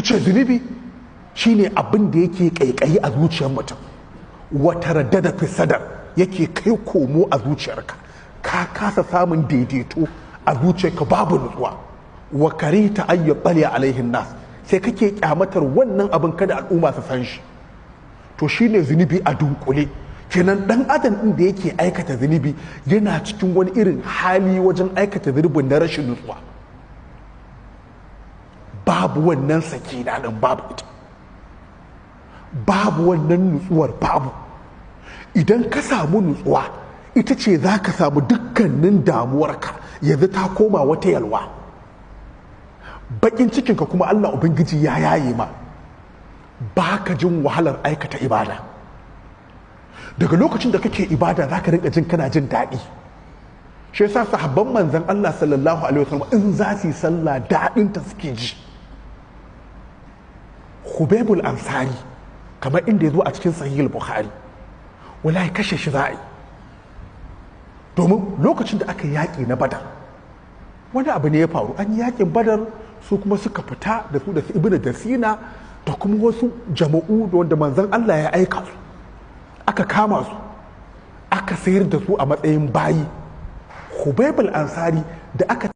ce zunubi shine abin da yake kaikayi a zuciyar mutum, wata raddada fi sadar, yake kai komo a zuciyarka, ka kasa samun daidaito a zuciyarka, babu nutsuwa. Wa karita an yuttali alaihin nas, sai kake kyamatar wannan abin kada al'umma su san shi. To shine zunubi a dunkule. Kenan dan adam din da yake aikata zunubi yana cikin wani irin hali wajen aikata zunubin na rashin nutsuwa. Babu wannan sakina din, babu ita, babu wannan nutsuwar, babu. Idan ka samu nutsuwa, ita ce za ka samu dukkanin damuwarka yanzu ta koma wata yalwa. Bakin cikinka kuma Allah Ubangiji ya yaye ma, ba ka jin wahalar aikata ibada. Daga lokacin da kake ibada za ka rinka jin kana jin daɗi. Shi yasa sahabban manzon Allah sallallahu alaihi wasallam in za su yi sallah daɗin ta suke ji. Khubaybul Ansari, kamar inda ya zo a cikin Sahih Bukhari, wallahi kashe shi za a yi. Domin lokacin da aka yaƙi na Badar, wani abu ne ya faru, an yi yaƙin Badar, su kuma suka fita da su da su Ibn Dasina da kuma wasu jama'u da wanda manzon Allah ya aika su, aka kama su, aka sayar da su a matsayin bayi. Khubaybul Ansari da aka